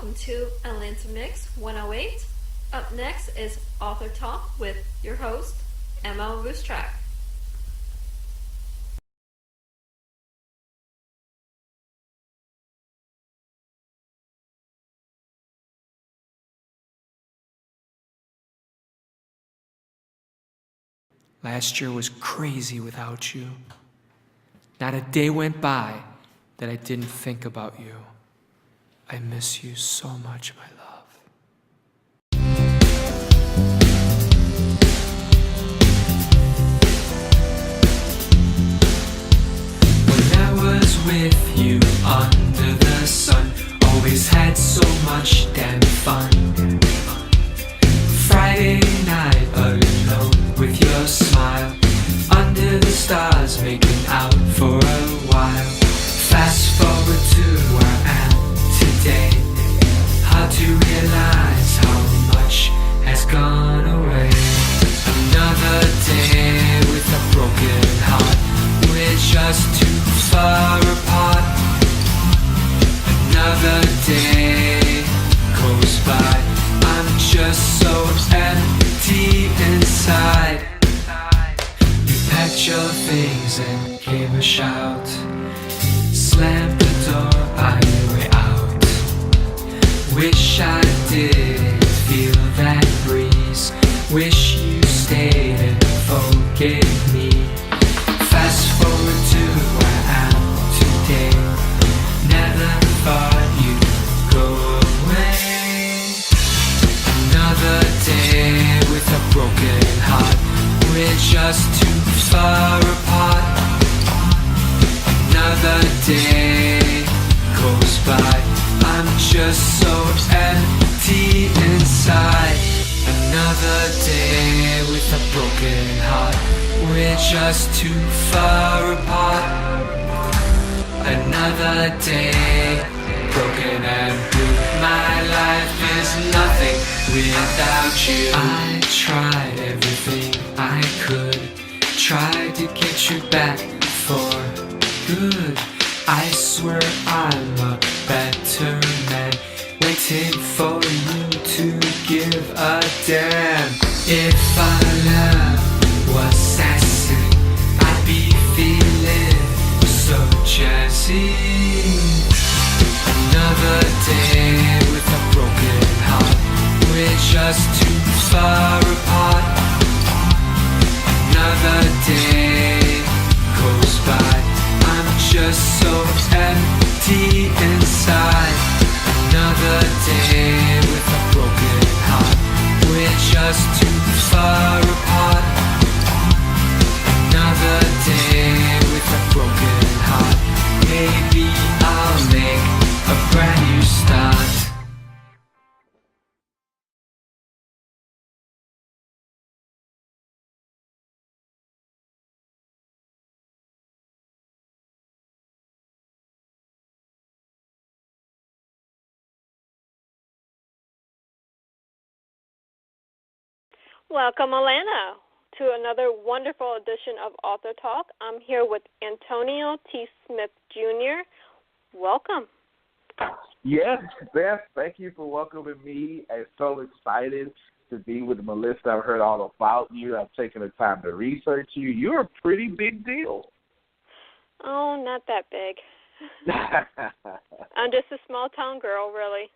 welcome to Atlanta Mix 108. Up next is Author Talk with your host, M.L.Ruscsak. Last year was crazy without you. Not a day went by that I didn't think about you. I miss you so much, my love. When I was with you under the sun, always had so much damn fun. Friday night alone with your smile, under the stars making out for a while. Fast forward to where I am today, hard to realize how much has gone away. Another day with a broken heart, we're just too far apart. Another day goes by, I'm just so empty inside. You packed your things and gave a shout, slammed the door on your way out. Wish I didn't feel that breeze, wish you stayed and forgave me. Fast forward to where I am today, never thought you'd go away. Another day with a broken heart, we're just too far apart. Another day goes by, I'm just so empty inside. Another day with a broken heart, we're just too far apart. Another day, broken and blue, my life is nothing without you. I tried everything I could, tried to get you back for good. I swear I'm a better man, waiting for you to give a damn. If our love was asking, I'd be feeling so jazzy. Another day with a broken heart, we're just too far apart. Another day goes by, I'm just so empty inside. Another day with a broken heart, we're just too far apart. Another day with a broken heart, maybe I'll make a brand new start. Welcome, Alana, to another wonderful edition of Author Talk. I'm here with Antonio T. Smith, Jr. Welcome. Yes, Beth, thank you for welcoming me. I'm so excited to be with Melissa. I've heard all about you. I've taken the time to research you. You're a pretty big deal. Oh, not that big. I'm just a small-town girl, really.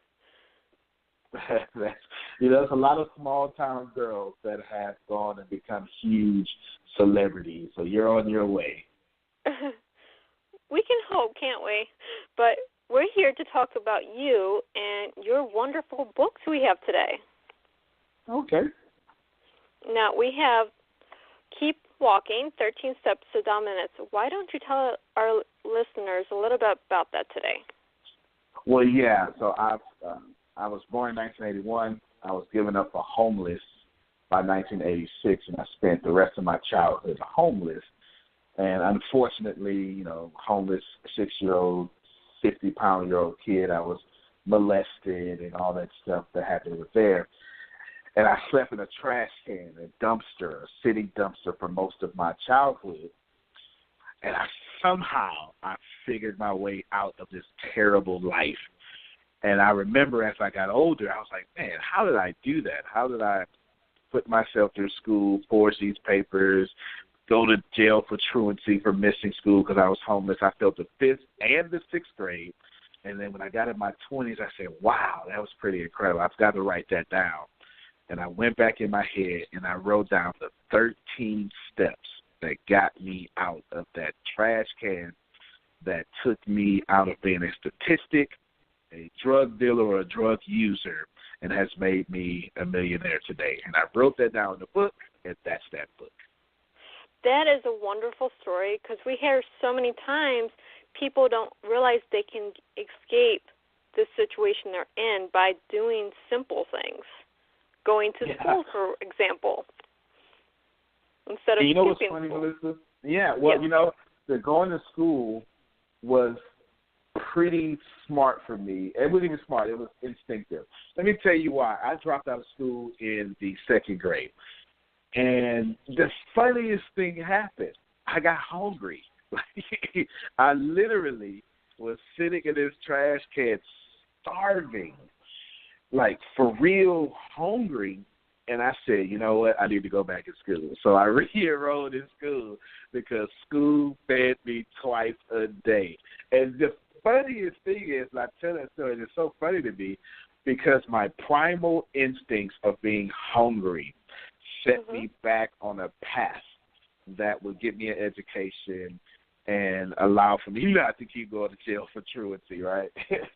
There's a lot of small-town girls that have gone and become huge celebrities, so you're on your way. We can hope, can't we? But we're here to talk about you and your wonderful books we have today. Okay. Now, we have Keep Walking, 13 Steps to Dominance. Why don't you tell our listeners a little bit about that today? Well, yeah, so I was born in 1981. I was given up for homeless by 1986, and I spent the rest of my childhood homeless. And unfortunately, homeless 6-year-old, 50-pound-year-old kid, I was molested and all that stuff that happened with there. And I slept in a trash can, a dumpster, a city dumpster for most of my childhood. And I figured my way out of this terrible life. And I remember as I got older, I was like, man, how did I do that? How did I put myself through school, forge these papers, go to jail for truancy for missing school because I was homeless? I failed the 5th and the 6th grade. And then when I got in my 20s, I said, wow, that was pretty incredible. I've got to write that down. And I went back in my head and I wrote down the 13 steps that got me out of that trash can, that took me out of being a statistic, a drug dealer, or a drug user, and has made me a millionaire today. And I wrote that down in the book, and that's that book. That is a wonderful story, because we hear so many times people don't realize they can escape the situation they're in by doing simple things. Going to school, for example, instead of you know what's skipping funny, school. Melissa? Yeah, well, you know, the going to school was pretty smart for me. It wasn't even smart. It was instinctive. Let me tell you why. I dropped out of school in the 2nd grade. And the funniest thing happened. I got hungry. I literally was sitting in this trash can starving, like for real hungry. And I said, you know what, I need to go back to school. So I re-enrolled in school because school fed me twice a day. And the funniest thing is, and I tell that story, it's so funny to me because my primal instincts of being hungry set me back on a path that would get me an education and allow for me not to keep going to jail for truancy, right?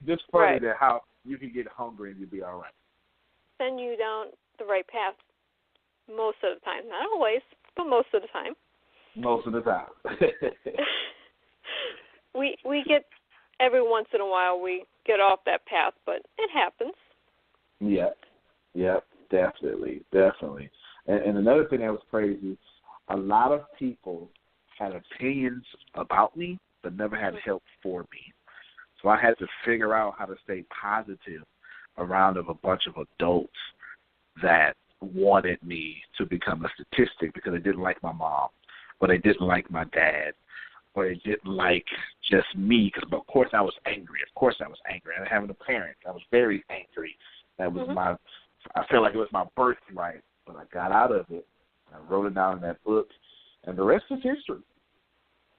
Just funny that how you can get hungry and you'll be all right. Send you down the right path most of the time. Not always, but most of the time. Most of the time. we get, every once in a while, we get off that path, but it happens. Yep, definitely. And another thing that was crazy, a lot of people had opinions about me, but never had help for me. So I had to figure out how to stay positive around a bunch of adults that wanted me to become a statistic because they didn't like my mom, or they didn't like my dad, or they didn't like just me. Because of course I was angry. And having a parent, I was very angry. That was I felt like it was my birthright, but I got out of it. I wrote it down in that book, and the rest is history.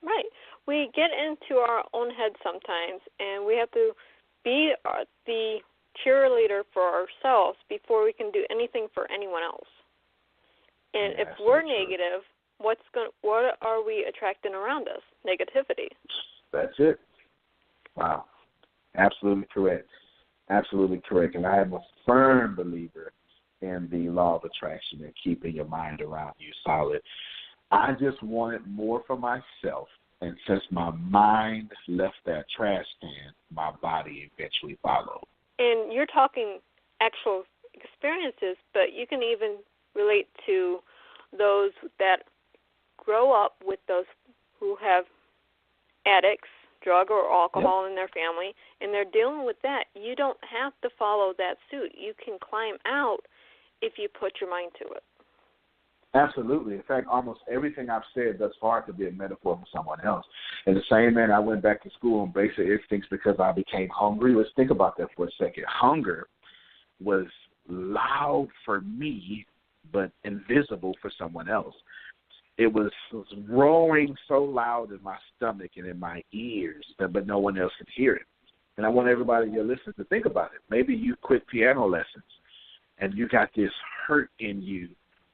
Right. We get into our own head sometimes, and we have to be the cheerleader for ourselves before we can do anything for anyone else. And if we're negative, what are we attracting around us? Negativity. That's it. Wow. Absolutely correct. And I am a firm believer in the law of attraction and keeping your mind around you solid. I just wanted more for myself, and since my mind left that trash can, my body eventually followed. And you're talking actual experiences, but you can even relate to those that grow up with those who have addicts, drug or alcohol in their family, and they're dealing with that. You don't have to follow that suit. You can climb out if you put your mind to it. Absolutely. In fact, almost everything I've said thus far could be a metaphor for someone else. In the same manner, I went back to school on basic instincts because I became hungry. Let's think about that for a second. Hunger was loud for me, but invisible for someone else. It was roaring so loud in my stomach and in my ears, but no one else could hear it. And I want everybody you're listening to think about it. Maybe you quit piano lessons and you got this hurt in you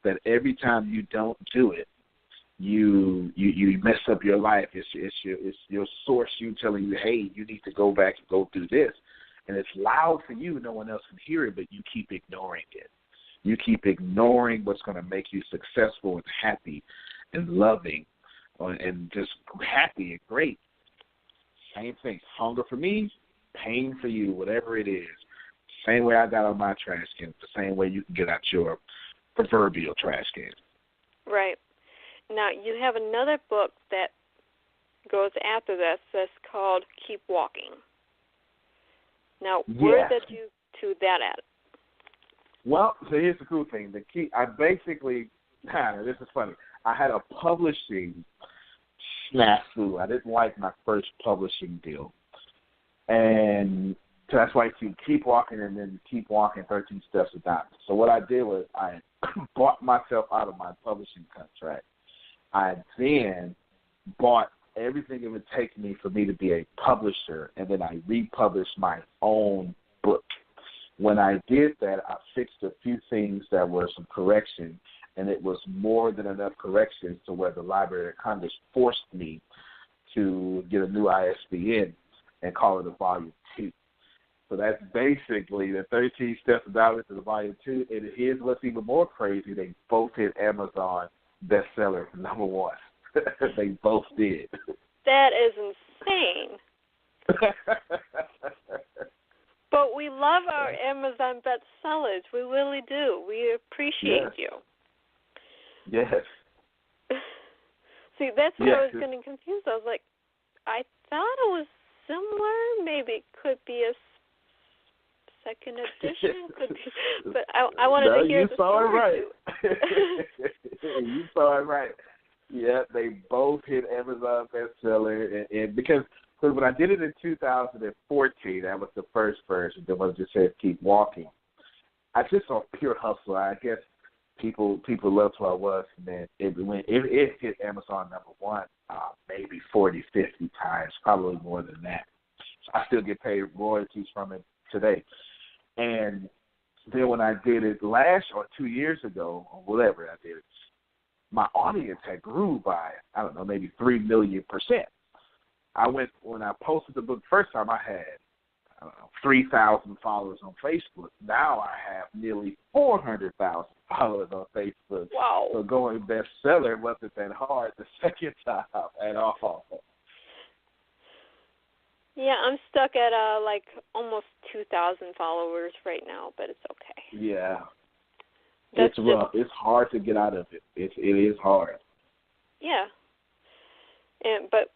that every time you don't do it, you mess up your life. It's your source, you telling you, hey, you need to go back and go do this. And it's loud for you. No one else can hear it, but you keep ignoring it. You keep ignoring what's going to make you successful and happy and loving and just happy and great. Same thing. Hunger for me, pain for you, whatever it is. Same way I got on my trash can, the same way you can get out your proverbial trash can. Right. Now, you have another book that goes after this that's called Keep Walking. Now, where did you to that at? Well, so here's the cool thing. I basically, this is funny. I had a publishing snafu. I didn't like my first publishing deal. And So that's why you keep walking and then you keep walking 13 steps of diamonds. So what I did was I bought myself out of my publishing contract. I then bought everything it would take me for me to be a publisher, and then I republished my own book. When I did that, I fixed a few things that were some correction, and it was more than enough corrections to where the Library of Congress forced me to get a new ISBN and call it a Volume 2. So that's basically the 13 Steps of Diamonds to the Volume 2. And here's what's even more crazy. They both hit Amazon bestseller #1. They both did. That is insane. But we love our Amazon bestsellers. We really do. We appreciate you. Yes. See, that's what I was getting confused. I was like, I thought it was similar. Maybe it could be a second edition. Could be, but I wanted to hear the story. You saw it right. You saw it right. Yeah, they both hit Amazon bestseller, and because when I did it in 2014, that was the first version. The one that just said "Keep Walking." I just saw pure hustle. I guess people loved who I was, and then it hit Amazon #1 maybe 40, 50 times, probably more than that. So I still get paid royalties from it today. And then when I did it last or 2 years ago, or whatever I did it, my audience had grew by, I don't know, maybe 3 million%. When I posted the book first time, I had, 3,000 followers on Facebook. Now I have nearly 400,000 followers on Facebook. Wow. So going bestseller wasn't that hard the second time at all. Yeah, I'm stuck at like almost 2,000 followers right now, but it's okay. Yeah. That's it's rough. It's hard to get out of it. It is hard. Yeah. But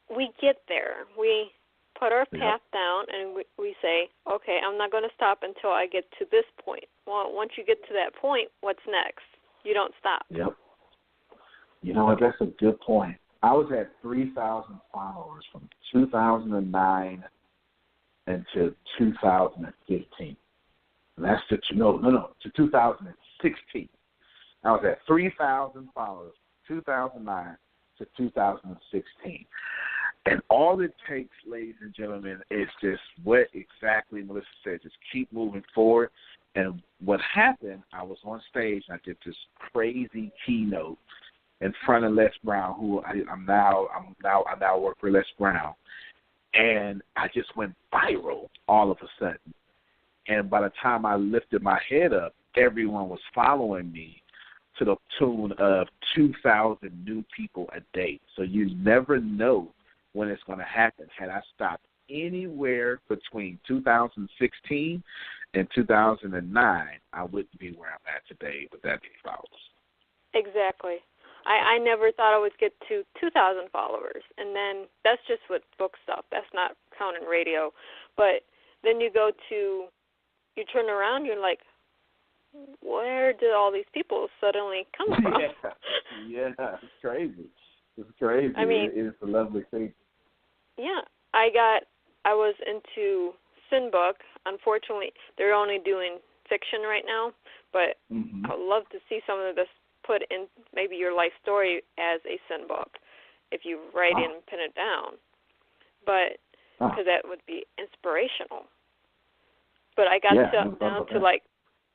we get there. We put our path down and we say, okay, I'm not going to stop until I get to this point. Well, once you get to that point, what's next? You don't stop. Yep. You know what? That's a good point. I was at 3,000 followers from 2009 until 2015. And that's to 2016. I was at 3,000 followers from 2009 to 2016. And all it takes, ladies and gentlemen, is just what exactly Melissa said. Just keep moving forward. And what happened, I was on stage and I did this crazy keynote in front of Les Brown, who I now work for Les Brown. And I just went viral all of a sudden. And by the time I lifted my head up, everyone was following me to the tune of 2,000 new people a day. So you never know when it's going to happen. Had I stopped anywhere between 2016 and 2009, I wouldn't be where I'm at today with that many followers. Exactly. I never thought I would get to 2,000 followers. And then that's just with book stuff. That's not counting radio. But then you turn around, you're like, where did all these people suddenly come from? Yeah, it's crazy. It's crazy. I mean, it's a lovely thing. Yeah, I was into Sin Book. Unfortunately, they're only doing fiction right now, but I would love to see some of this put in maybe your life story as a Sin Book if you write it and pin it down. But because that would be inspirational. But I got down to like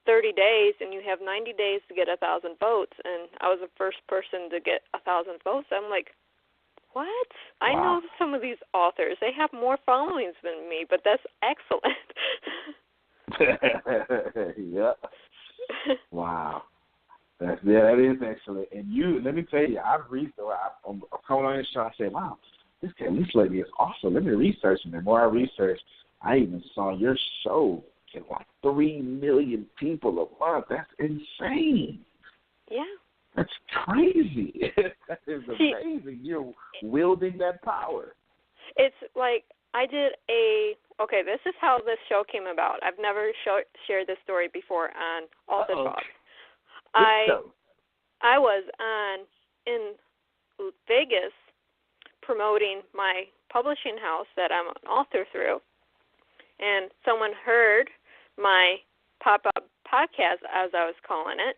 30 days, and you have 90 days to get 1,000 votes, and I was the first person to get 1,000 votes. I'm like, what? Wow. I know some of these authors. They have more followings than me, but that's excellent. Yeah. Wow. That is excellent. And let me tell you, I've researched. I'm coming on this show. I said, wow, this lady is awesome. Let me research. And the more I researched, I even saw your show get like 3 million people a month. That's insane. Yeah. That's crazy. That is amazing. You're wielding that power. It's like I did this is how this show came about. I've never shared this story before on Author Talk. I was in Vegas promoting my publishing house that I'm an author through, and someone heard my pop-up podcast, as I was calling it,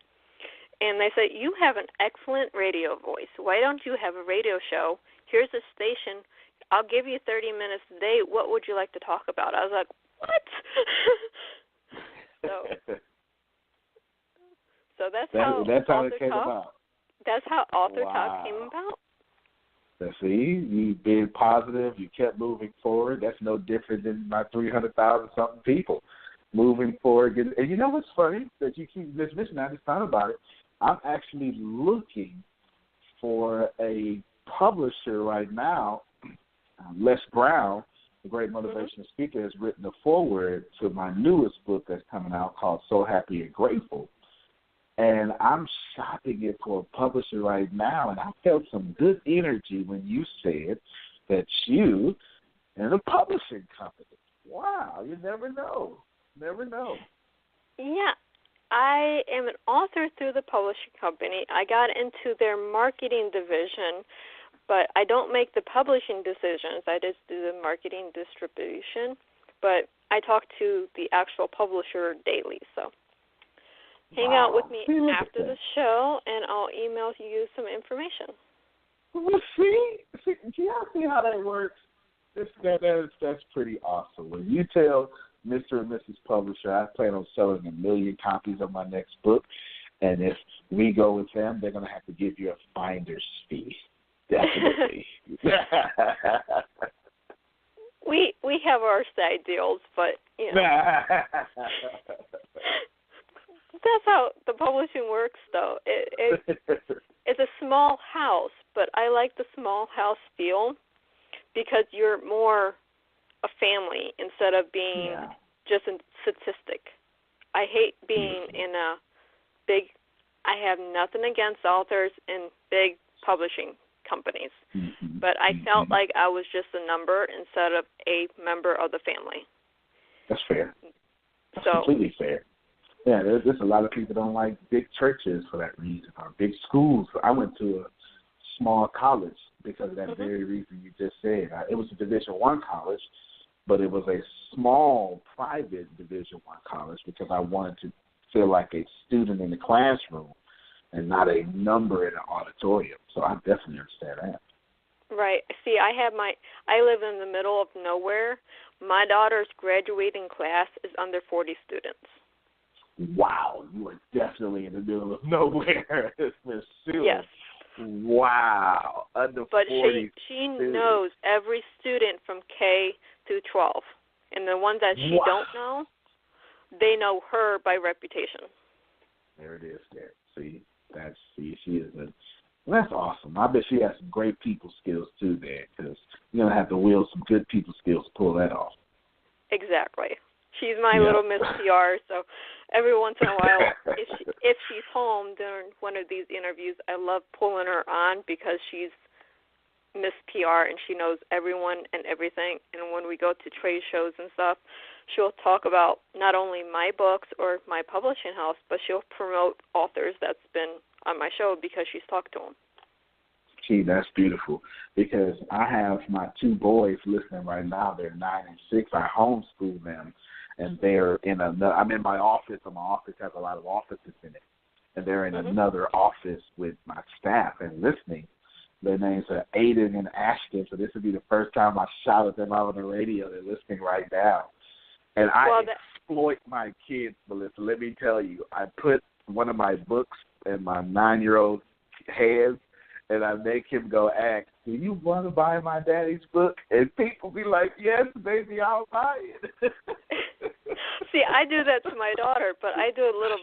and they said, you have an excellent radio voice. Why don't you have a radio show? Here's a station. I'll give you 30 minutes a day. What would you like to talk about? I was like, what? So that's how it came about. That's how Author Talk came about. See, you being positive, you kept moving forward. That's no different than my 300,000-something people moving forward. And you know what's funny? That you keep mentioning, I just thought about it. I'm actually looking for a publisher right now. Les Brown, the great motivational speaker, has written a foreword to my newest book that's coming out called So Happy and Grateful. And I'm shopping it for a publisher right now, and I felt some good energy when you said that you and a publishing company. Wow, you never know. Never know. Yeah, I am an author through the publishing company. I got into their marketing division, but I don't make the publishing decisions. I just do the marketing distribution, but I talk to the actual publisher daily, so. Hang out with me after the show, and I'll email you some information. Well, see, y'all see how that works? That's pretty awesome. When you tell Mr. and Mrs. Publisher, I plan on selling 1 million copies of my next book, and if we go with them, they're going to have to give you a finder's fee. Definitely. We have our side deals, but, you know. That's how the publishing works, though. It's a small house, but I like the small house feel because you're more a family instead of being just a statistic. I hate being in a big – I have nothing against authors in big publishing companies, but I felt like I was just a number instead of a member of the family. That's fair. That's completely fair. Yeah, there's a lot of people that don't like big churches for that reason, or big schools. I went to a small college because of that very reason you just said. It was a Division I college, but it was a small private Division I college because I wanted to feel like a student in the classroom and not a number in an auditorium. So I definitely understand that. Right. See, I live in the middle of nowhere. My daughter's graduating class is under 40 students. Wow, you are definitely in the middle of nowhere, Miss Sue. Yes. Wow, under 40 But she knows every student from K through 12. And the ones that she don't know, they know her by reputation. There it is there. See, she is that's awesome. I bet she has some great people skills, too, there, because you're going to have to wield some good people skills to pull that off. Exactly. She's my little Miss PR, so every once in a while, if she's home during one of these interviews, I love pulling her on because she's Miss PR and she knows everyone and everything. And when we go to trade shows and stuff, she'll talk about not only my books or my publishing house, but she'll promote authors that's been on my show because she's talked to them. Gee, that's beautiful because I have my 2 boys listening right now. They're 9 and 6. I homeschool them. And they're I'm in my office, and my office has a lot of offices in it. And they're in another office with my staff and listening. Their names are Aiden and Ashton, so this will be the first time I shouted them out on the radio. They're listening right now. And I exploit my kids, Melissa. Let me tell you, I put one of my books in my 9-year-old hands, and I make him go ask, do you want to buy my daddy's book? And people be like, yes, baby, I'll buy it. See, I do that to my daughter, but I do a little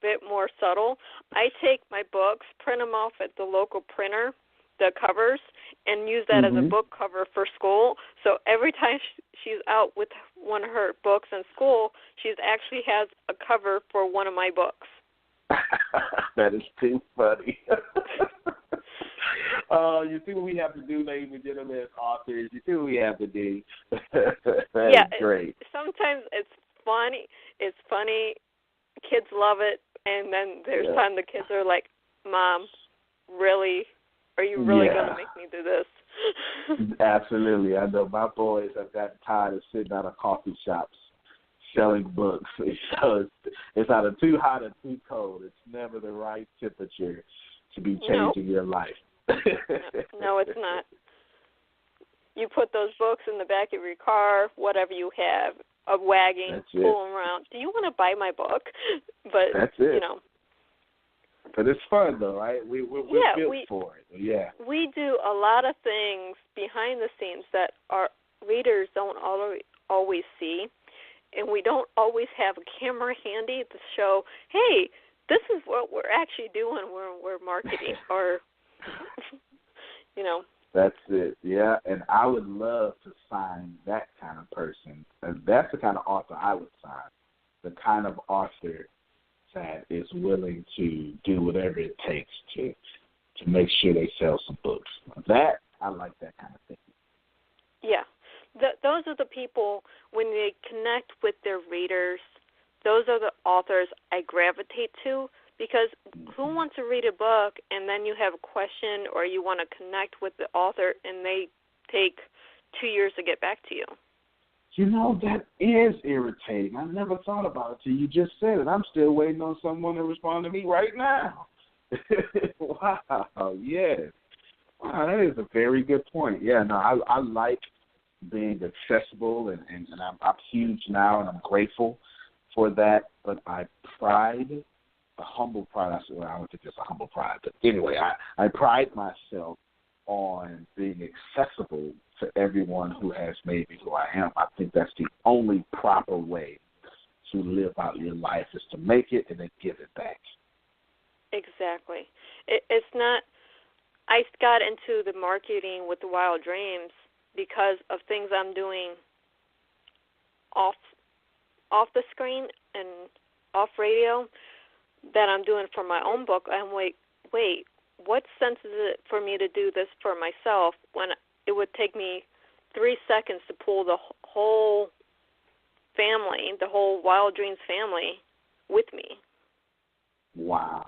bit more subtle. I take my books, print them off at the local printer, the covers, and use that as a book cover for school. So every time she's out with one of her books in school, she actually has a cover for one of my books. That is too funny. You see what we have to do, ladies and gentlemen, as authors. You see what we have to do. That's great. Sometimes it's funny. It's funny. Kids love it. And then there's time the kids are like, Mom, really? Are you really going to make me do this? Absolutely. I know my boys have gotten tired of sitting out of coffee shops selling books. So it's either too hot or too cold. It's never the right temperature to be changing your life. No, it's not. You put those books in the back of your car, whatever you have, a wagon, pull them around. Do you want to buy my book? But that's it. You know. But it's fun though, right? We're built for it. Yeah. We do a lot of things behind the scenes that our readers don't always see, and we don't always have a camera handy to show, hey, this is what we're actually doing when we're marketing or, you know. That's it, yeah. And I would love to sign that kind of person. And that's the kind of author I would sign, the kind of author that is willing to do whatever it takes to make sure they sell some books. That, I like that kind of thing. Yeah. Those are the people, when they connect with their readers, those are the authors I gravitate to, because who wants to read a book and then you have a question or you want to connect with the author and they take 2 years to get back to you? You know, that is irritating. I never thought about it till you just said it. I'm still waiting on someone to respond to me right now. Wow, yes. Wow, that is a very good point. Yeah, no, I like being accessible, and I'm huge now, and I'm grateful for that. But I pride, a humble pride, I don't think it's a humble pride, but anyway, I pride myself on being accessible to everyone who has made me who I am. I think that's the only proper way to live out your life, is to make it and then give it back. Exactly. It's not, I got into the marketing with the Wild Dreams because of things I'm doing off the screen and off radio that I'm doing for my own book. I'm like, wait, what sense is it for me to do this for myself when it would take me 3 seconds to pull the whole family, the whole Wild Dreams family with me? Wow.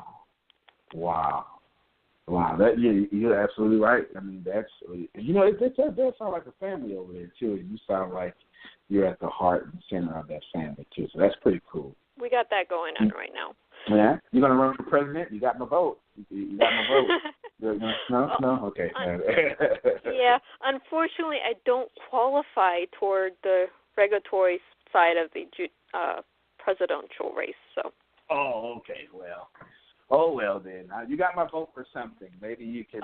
That you're absolutely right. I mean, that's, you know, it does sound like a family over there too. You sound like you're at the heart and center of that family too. So that's pretty cool. We got that going on right now. Yeah, you're gonna run for president? You got my vote. You got my vote. No, okay. Yeah, unfortunately, I don't qualify toward the regulatory side of the presidential race. So. Oh, okay. Well then. You got my vote for something. Maybe you can,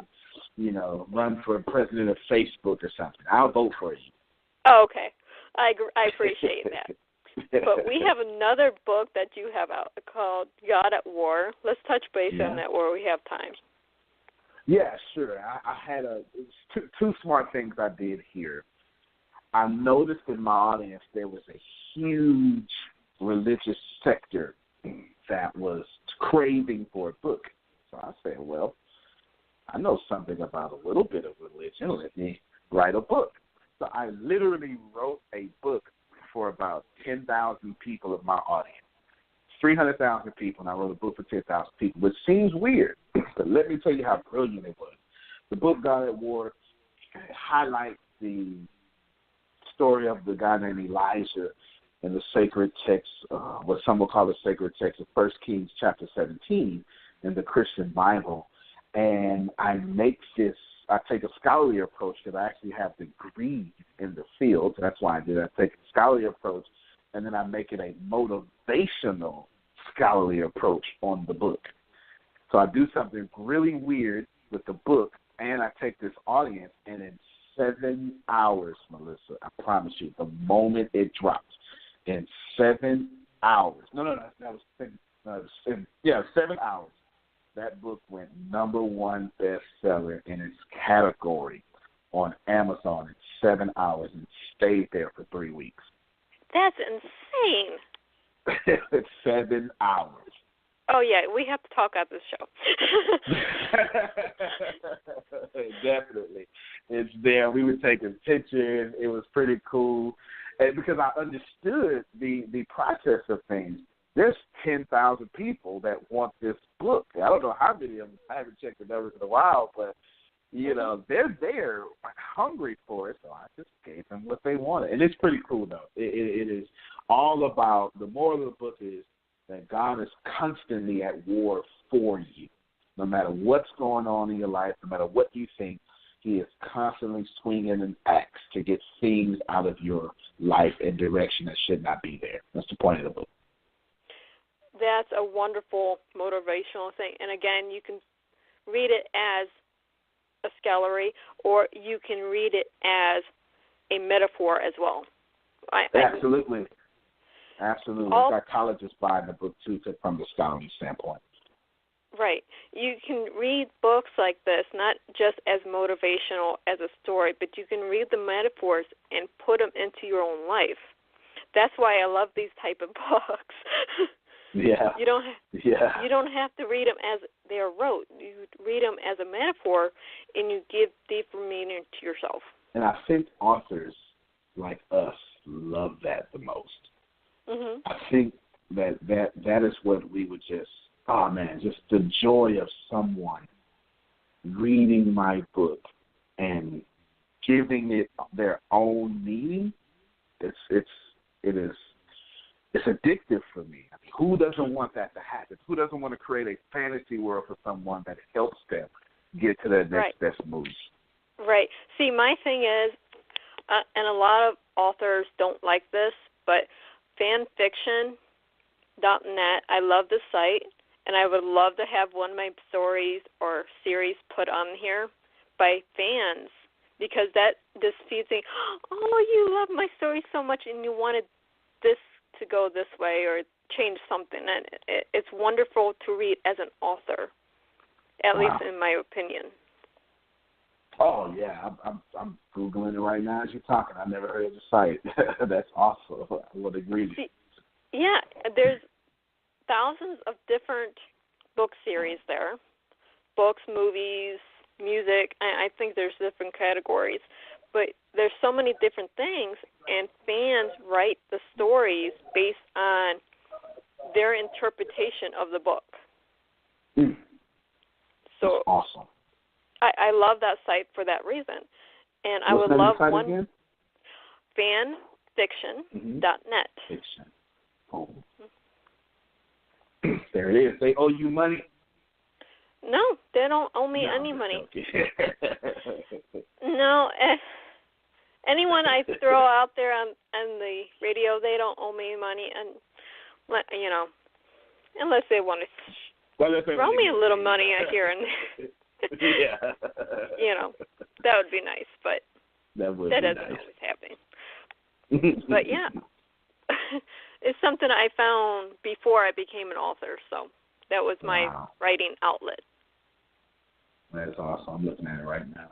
run for president of Facebook or something. I'll vote for you. Oh, okay. I appreciate that. But we have another book that you have out called God at War. Let's touch base on that where we have time. Yeah, sure. I had two smart things I did here. I noticed in my audience there was a huge religious sector that was craving for a book. So I said, well, I know something about a little bit of religion. Let me write a book. So I literally wrote a book for about 10,000 people of my audience. 300,000 people, and I wrote a book for 10,000 people, which seems weird, but let me tell you how brilliant it was. The book, God at War, highlights the story of the guy named Elijah in the sacred text, what some will call the sacred text of 1 Kings chapter 17 in the Christian Bible. And I take a scholarly approach because I actually have degrees in the field. So that's why I did. I take a scholarly approach, and then I make it a motivational scholarly approach on the book. So I do something really weird with the book, and I take this audience, and in 7 hours, Melissa, I promise you, the moment it drops, in 7 hours. That was 7 hours. That book went #1 bestseller in its category on Amazon in 7 hours and stayed there for 3 weeks. That's insane. 7 hours. Oh, yeah, we have to talk at this show. Definitely. It's there. We were taking pictures. It was pretty cool. And because I understood the process of things. There's 10,000 people that want this book. I don't know how many of them. I haven't checked the numbers in a while, but, they're there hungry for it, so I just gave them what they wanted. And it's pretty cool, though. It is all about, the moral of the book is that God is constantly at war for you. No matter what's going on in your life, no matter what you think, he is constantly swinging an axe to get things out of your life in direction that should not be there. That's the point of the book. That's a wonderful motivational thing. And again, you can read it as a scholarly, or you can read it as a metaphor as well. Absolutely. Psychologists buy the book, too, from the scholarly standpoint. Right. You can read books like this, not just as motivational as a story, but you can read the metaphors and put them into your own life. That's why I love these type of books. Yeah. You don't have to read them as they're wrote. You read them as a metaphor, and you give deeper meaning to yourself. And I think authors like us love that the most. Mm-hmm. I think that is what we would just, just the joy of someone reading my book and giving it their own meaning. It's addictive for me. I mean, who doesn't want that to happen? Who doesn't want to create a fantasy world for someone that helps them get to their next best move? Right. See, my thing is, and a lot of authors don't like this, but fanfiction.net, I love the site, and I would love to have one of my stories or series put on here by fans, because that just feeds me, oh, you love my story so much and you wanted this to go this way or change something. And it's wonderful to read as an author, at least in my opinion. Oh, yeah. I'm Googling it right now as you're talking. I never heard of the site. That's awesome. I would agree with you. Yeah, there's thousands of different book series there. Books, movies, music. I think there's different categories. But there's so many different things, and fans write the stories based on their interpretation of the book. So that's awesome. I love that site for that reason. And I would love one again? Fanfiction.net. Fiction. Oh. There it is. They owe you money? No, they don't owe me any money. No, anyone I throw out there on the radio, they don't owe me money, and unless they want to throw me a little money here and there. Yeah. That would be nice, but that doesn't always happen. But yeah, it's something I found before I became an author, so that was my writing outlet. That's awesome. I'm looking at it right now.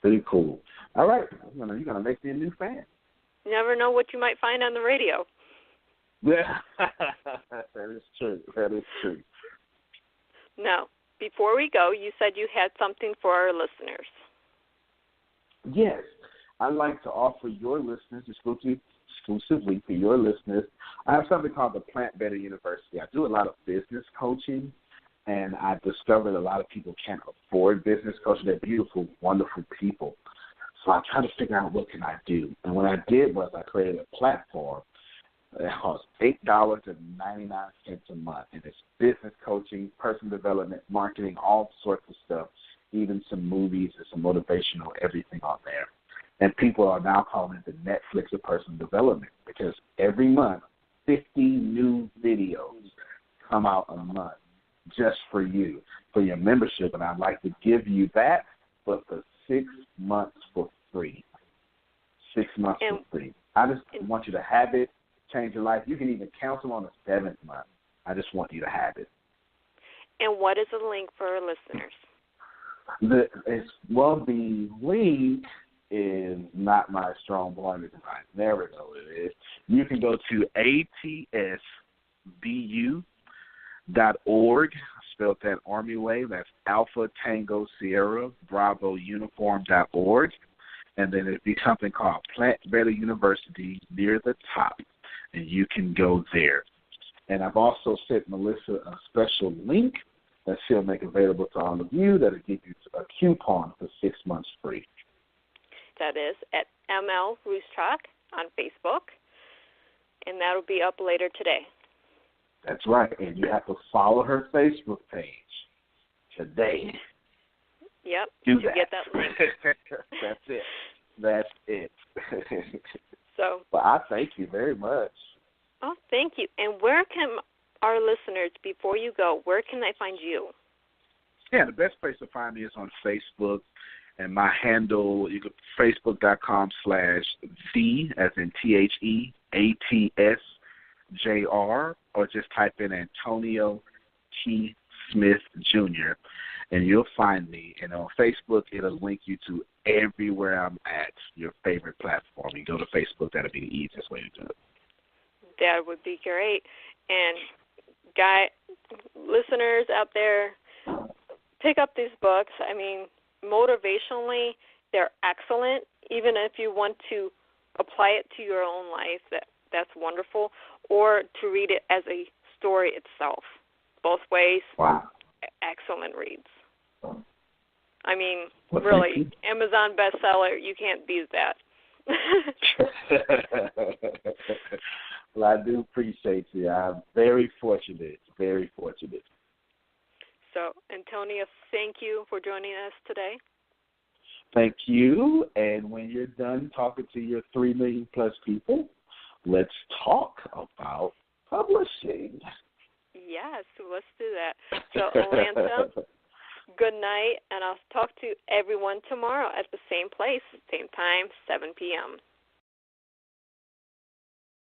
Pretty cool. All right. You're going to make me a new fan. You never know what you might find on the radio. Yeah. That is true. Now, before we go, you said you had something for our listeners. Yes. I'd like to offer your listeners, exclusively for your listeners, I have something called the Plant Better University. I do a lot of business coaching, and I've discovered a lot of people can't afford business coaching. They're beautiful, wonderful people. So I try to figure out what can I do. And what I did was I created a platform that costs $8.99 a month. And it's business coaching, personal development, marketing, all sorts of stuff, even some movies and some motivational, everything on there. And people are now calling it the Netflix of personal development, because every month, 50 new videos come out a month just for you, for your membership. And I'd like to give you that, but for 6 months for free. 6 months for free. I just want you to have it, change your life. You can even cancel on the 7th month. I just want you to have it. And what is the link for our listeners? The link is not my strong point. There we go. It is. You can go to atsbu.org, spelled that Army way. That's Alpha Tango Sierra Bravo Uniform.org. And then it'd be something called Plant Better University near the top, and you can go there. And I've also sent Melissa a special link that she'll make available to all of you that'll give you a coupon for 6 months free. That is at M.L.Ruscsak on Facebook. and that'll be up later today. That's right, and you have to follow her Facebook page today. Yep, Do to that. get that link. That's it. So, well, I thank you very much. Oh, thank you. And where can our listeners, before you go, where can they find you? Yeah, the best place to find me is on Facebook, and my handle, you go facebook.com/the, as in TheAtsJr, or just type in Antonio T. Smith Jr., and you'll find me. And on Facebook, it'll link you to everywhere I'm at, your favorite platform. You go to Facebook, that'll be the easiest way to do it. That would be great. And listeners out there, pick up these books. I mean, motivationally, they're excellent. Even if you want to apply it to your own life, that's wonderful. Or to read it as a story itself. Both ways, wow. Excellent reads. I mean, well, really, Amazon bestseller, you can't beat that. Well, I do appreciate you. I'm very fortunate, very fortunate. So, Antonia, thank you for joining us today. Thank you. And when you're done talking to your 3 million plus people, let's talk about publishing. Yes, let's do that. So, Atlanta, good night, and I'll talk to everyone tomorrow at the same place, same time, 7 p.m.